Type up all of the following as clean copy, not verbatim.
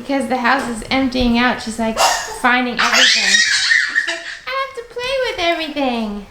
because the house is emptying out. She's like finding everything. She's like, I have to play with everything.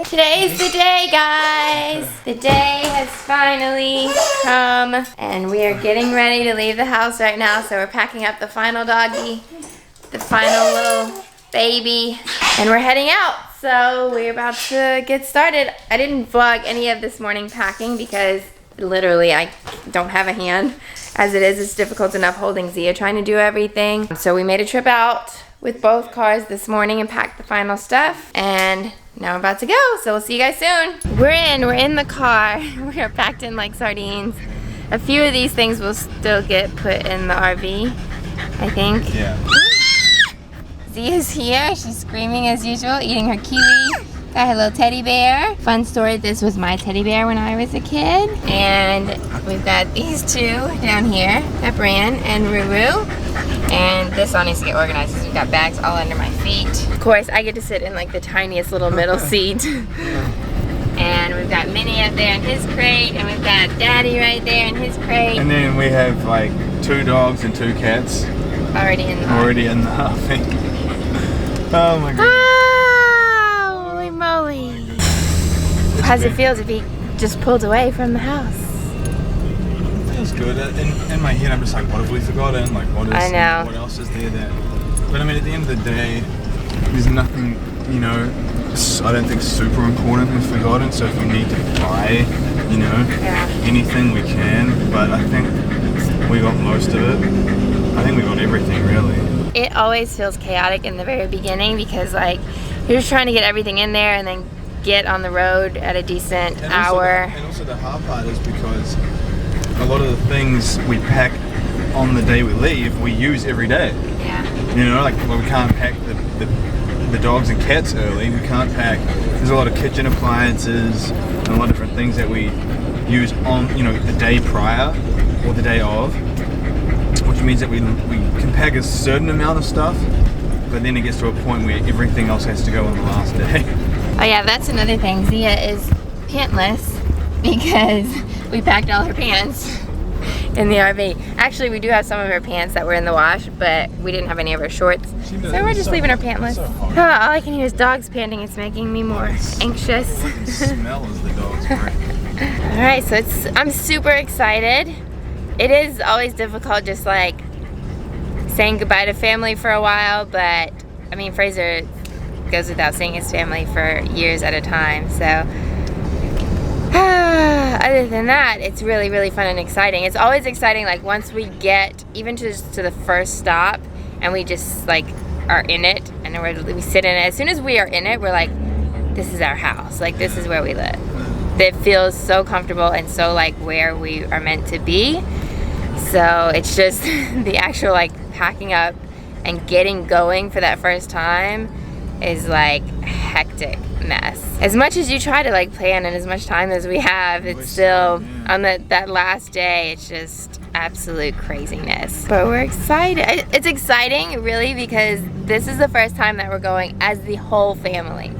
Today's the day, guys. The day has finally come, and we are getting ready to leave the house right now. So we're packing up the final doggy, the final little baby, and we're heading out. So we're about to get started. I didn't vlog any of this morning packing because literally I don't have a hand. As it is, it's difficult enough holding Zia trying to do everything. So we made a trip out with both cars this morning and packed the final stuff, and now we're about to go. So we'll see you guys soon. We're in the car. We are packed in like sardines. A few of these things will still get put in the RV, I think. Yeah. Zia's here. She's screaming as usual, eating her kiwi. Got her little teddy bear. Fun story, this was my teddy bear when I was a kid. And we've got these two down here, Pepperan and Ruru. And this all needs to get organized because we've got bags all under my feet. Of course, I get to sit in like the tiniest little middle seat. And we've got Minnie up there in his crate, and we've got Daddy right there in his crate. And then we have like 2 dogs and 2 cats. Already in the RVing. Oh my god. Oh, holy moly. How's it feel to be just pulled away from the house? It feels good. In my head I'm just like, what have we forgotten? Like what else is there that... But I mean, at the end of the day, there's nothing, you know, I don't think super important we've forgotten. So if we need to buy, you know, anything we can. But I think we got most of it. I think we got everything really. It always feels chaotic in the very beginning because like you're just trying to get everything in there and then get on the road at a decent hour. And also the hard part is because a lot of the things we pack on the day we leave, we use every day. Yeah. You know, like well, we can't pack the dogs and cats early. We can't pack. There's a lot of kitchen appliances and a lot of different things that we use on, you know, the day prior or the day of. Which means that we can pack a certain amount of stuff, but then it gets to a point where everything else has to go on the last day. Oh yeah, that's another thing. Zia is pantless because we packed all her pants in the RV. Actually, we do have some of her pants that were in the wash, but we didn't have any of her shorts. So we're just leaving her pantless. All I can hear is dogs panting. It's making me more anxious. What the smell is the dogs breath. All right, so I'm super excited. It is always difficult just like saying goodbye to family for a while, but I mean Fraser goes without seeing his family for years at a time, so other than that, it's really, really fun and exciting. It's always exciting like once we get even just to the first stop and we just like are in it and we sit in it. As soon as we are in it, we're like, this is our house, like this is where we live. It feels so comfortable and so like where we are meant to be. So it's just the actual like packing up and getting going for that first time is like a hectic mess. As much as you try to like plan and as much time as we have, it's still on that last day, it's just absolute craziness. But we're excited. It's exciting really because this is the first time that we're going as the whole family.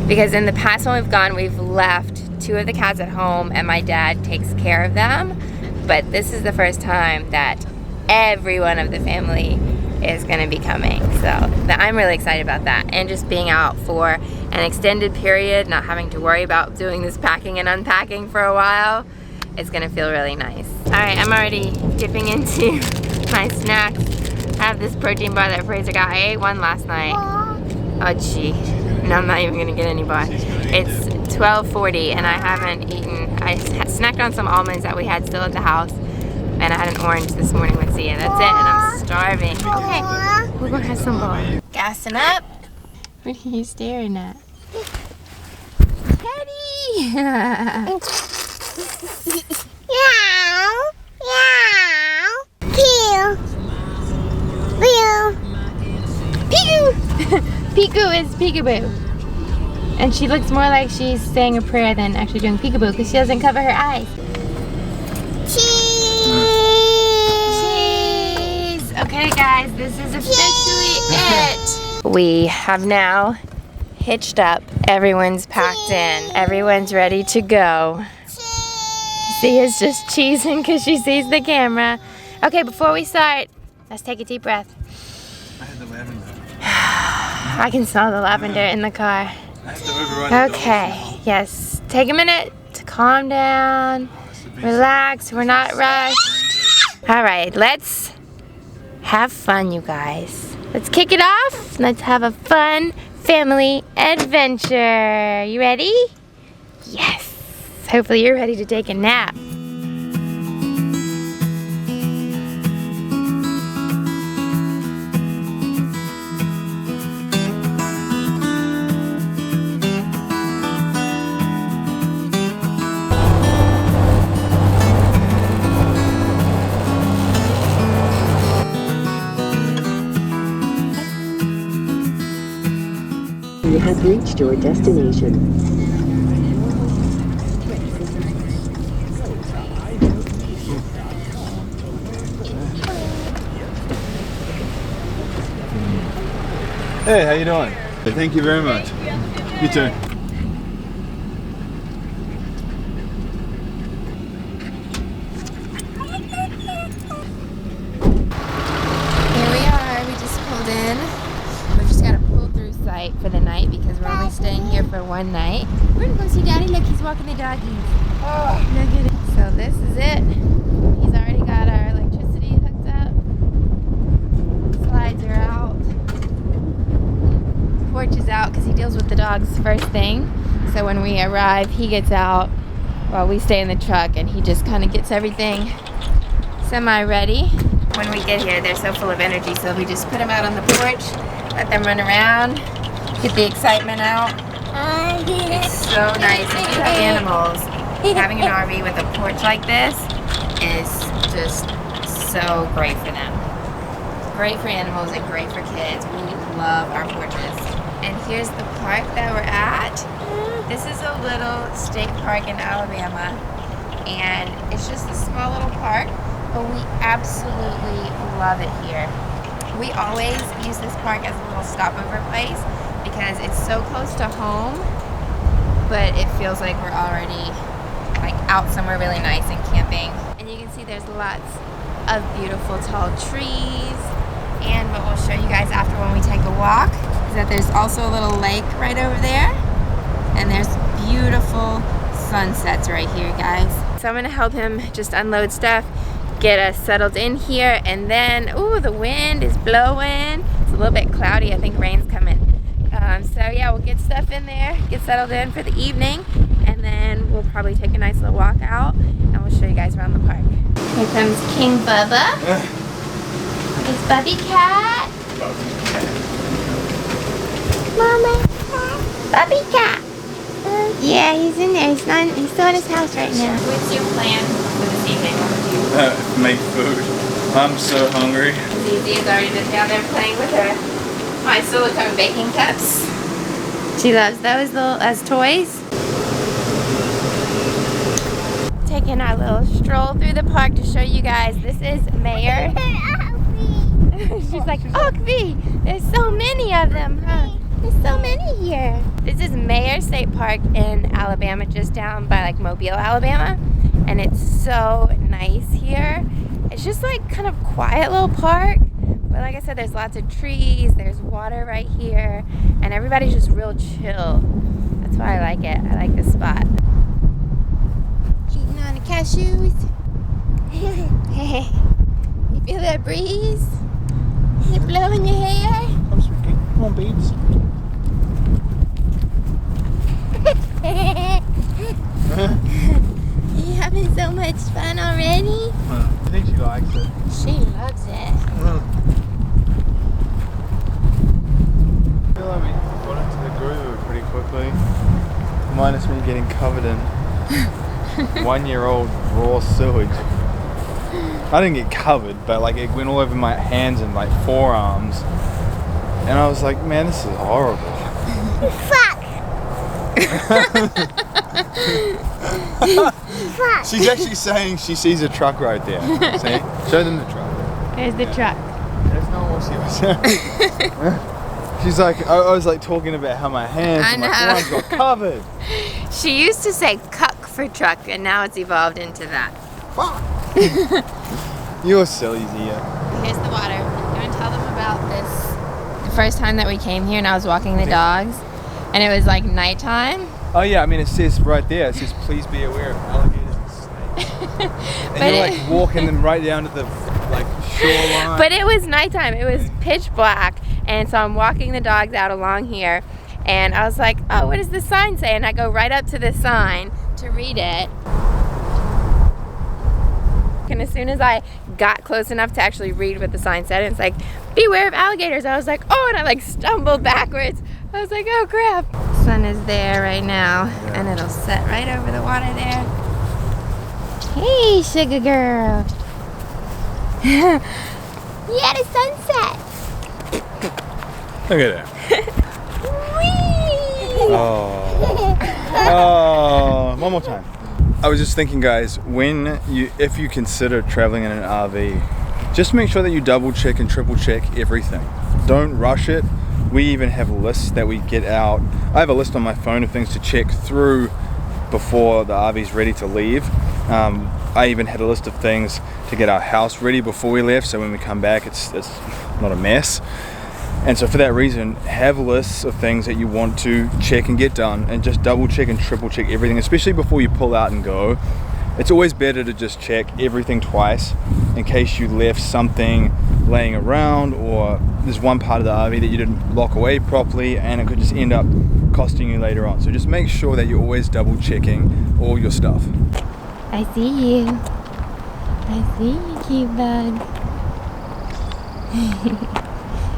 Because in the past when we've gone, we've left 2 of the cats at home and my dad takes care of them. But this is the first time that everyone of the family is going to be coming. So I'm really excited about that. And just being out for an extended period, not having to worry about doing this packing and unpacking for a while, it's going to feel really nice. All right, I'm already dipping into my snacks. I have this protein bar that Fraser got. I ate one last night. Oh, gee. No, I'm not even going to get any bar. It's 12:40 and I haven't eaten. I snacked on some almonds that we had still at the house, and I had an orange this morning with Zia. That's it, and I'm starving. Okay, we're gonna have some more. Gassing up. What are you staring at? Teddy! Meow. Meow. Pew. Pew. Peekoo! Peekoo is peekaboo. And she looks more like she's saying a prayer than actually doing peekaboo because she doesn't cover her eyes. Cheese! Okay guys, this is officially it. We have now hitched up. Everyone's packed in. Everyone's ready to go. Zia's just cheesing because she sees the camera. Okay, before we start, let's take a deep breath. I had the lavender. I can smell the lavender in the car. I have to override the Okay, yes. Take a minute to calm down. Relax, we're not rushed. All right, let's have fun, you guys. Let's kick it off. Let's have a fun family adventure. You ready? Yes. Hopefully you're ready to take a nap. You have reached your destination. Hey, how you doing? Thank you very much. You too. Here we are, we just pulled in. We've just got a pull-through site for the night because we're only staying here for one night. We're gonna go see Daddy. Look, he's walking the doggies. Oh, look at it. So this is it. He's already got our electricity hooked up. Slides are out. Porch is out because he deals with the dogs first thing. So when we arrive, he gets out while we stay in the truck and he just kind of gets everything semi-ready. When we get here, they're so full of energy, so we just put them out on the porch, let them run around, get the excitement out. It's so nice. If you have animals, having an RV with a porch like this is just so great for them. Great for animals and great for kids. We love our porches. And here's the park that we're at. This is a little state park in Alabama, and it's just a small little park, but we absolutely love it here. We always use this park as a little stopover place because it's so close to home, but it feels like we're already like out somewhere really nice and camping. And you can see there's lots of beautiful tall trees. And what we'll show you guys after when we take a walk is that there's also a little lake right over there. And there's beautiful sunsets right here, guys. So I'm gonna help him just unload stuff, get us settled in here, and then, ooh, the wind is blowing. It's a little bit cloudy, I think rain's coming. So yeah, we'll get stuff in there, get settled in for the evening, and then we'll probably take a nice little walk out, and we'll show you guys around the park. Here comes King Bubba. It's Bubby Cat. Mama. Bubby Cat. Yeah, he's in there. He's still in his house right now. What's your plan for this evening? Make food. I'm so hungry. Zizi's already been down there playing with her my silicone baking cups. She loves those as toys. Taking our little stroll through the park to show you guys. This is Mayor. She's like, Oakville. There's so many of them, huh? There's so many here. This is Mayor State Park in Alabama, just down by like Mobile, Alabama. And it's so nice here. It's just like kind of quiet little park. But like I said, there's lots of trees, there's water right here, and everybody's just real chill. That's why I like it. I like this spot. Eating on the cashews. You feel that breeze? Is it blowing your hair? I'm sweetie. Come on, babes. You having so much fun already? I think she likes it. She loves it. I feel like we got into the groove of it pretty quickly. Minus me getting covered in 1-year-old raw sewage. I didn't get covered, but like it went all over my hands and like forearms. And I was like, man, this is horrible. Fuck. Fuck. She's actually saying she sees a truck right there. See? Show them the truck. There's the truck. There's no horse here. She's like, I was like talking about how my hands and my forearms got covered. She used to say cuck for truck, and now it's evolved into that. You're silly, Zia. Here's the water. I'm going to tell them about this. The first time that we came here and I was walking the dogs, and it was like nighttime. Oh yeah, I mean it says right there, it says please be aware of alligators and snakes. And you're like walking them right down to the like shoreline. But it was nighttime, it was pitch black, and so I'm walking the dogs out along here, and I was like, oh, what does the sign say? And I go right up to the sign to read it. And as soon as I got close enough to actually read what the sign said, it's like, beware of alligators. I was like, oh, and I like stumbled backwards. I was like, oh crap. The sun is there right now, and it'll set right over the water there. Hey, sugar girl. Yeah, the sunset. Look at that. Whee! Oh, one more time. I was just thinking, guys, if you consider traveling in an RV, just make sure that you double check and triple check everything. Don't rush it. We even have lists that we get out. I have a list on my phone of things to check through before the RV's ready to leave. I even had a list of things to get our house ready before we left, so when we come back it's not a mess. And so for that reason, have lists of things that you want to check and get done, and just double check and triple check everything, especially before you pull out and go. It's always better to just check everything twice in case you left something laying around, or there's one part of the RV that you didn't lock away properly and it could just end up costing you later on. So just make sure that you're always double checking all your stuff. I see you. I see you, cute bug.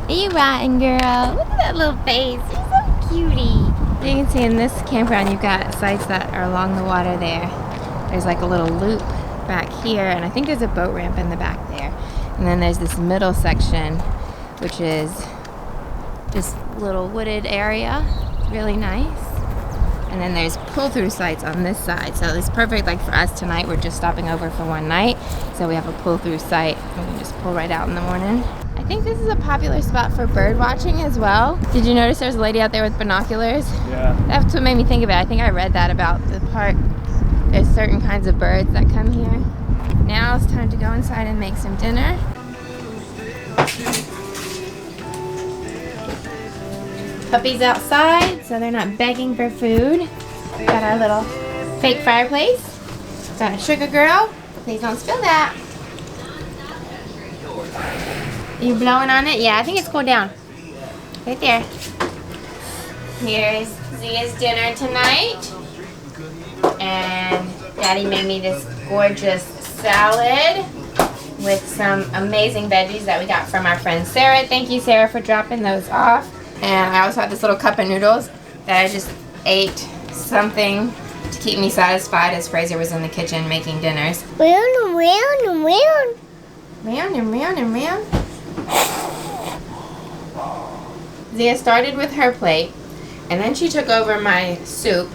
You rotten girl. Look at that little face. You're so cutie. You can see in this campground you've got sites that are along the water there. There's like a little loop back here, and I think there's a boat ramp in the back there. And then there's this middle section, which is this little wooded area. Really nice. And then there's pull-through sites on this side. So it's perfect, like for us tonight, we're just stopping over for one night. So we have a pull-through site, and we can just pull right out in the morning. I think this is a popular spot for bird watching as well. Did you notice there's a lady out there with binoculars? Yeah. That's what made me think of it. I think I read that about the park. There's certain kinds of birds that come here. Now it's time to go inside and make some dinner. Puppy's outside, so they're not begging for food. Got our little fake fireplace. Got a sugar girl. Please don't spill that. Are you blowing on it? Yeah, I think it's cooled down. Right there. Here's Zia's dinner tonight. And Daddy made me this gorgeous salad with some amazing veggies that we got from our friend Sarah. Thank you, Sarah, for dropping those off. And I also have this little cup of noodles that I just ate something to keep me satisfied as Fraser was in the kitchen making dinners. Meow. Zia started with her plate, and then she took over my soup,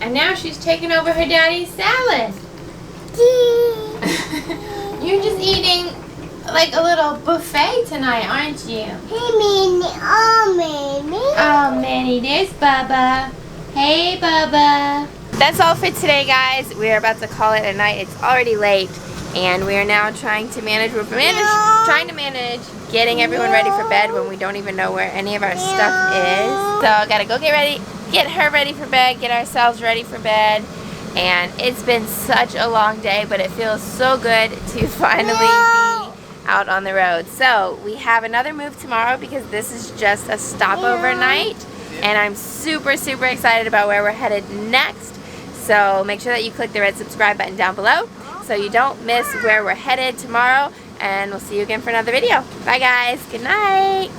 and now she's taking over her daddy's salad. You're just eating like a little buffet tonight, aren't you? Oh, Manny, there's Bubba. Hey, Bubba. That's all for today, guys. We're about to call it a night. It's already late, and we are now trying to manage getting everyone ready for bed when we don't even know where any of our stuff is. So I gotta go get her ready for bed, get ourselves ready for bed. And it's been such a long day, but it feels so good to finally be out on the road. So we have another move tomorrow because this is just a stopover night, and I'm super, super excited about where we're headed next. So make sure that you click the red subscribe button down below so you don't miss where we're headed tomorrow, and we'll see you again for another video. Bye guys, good night.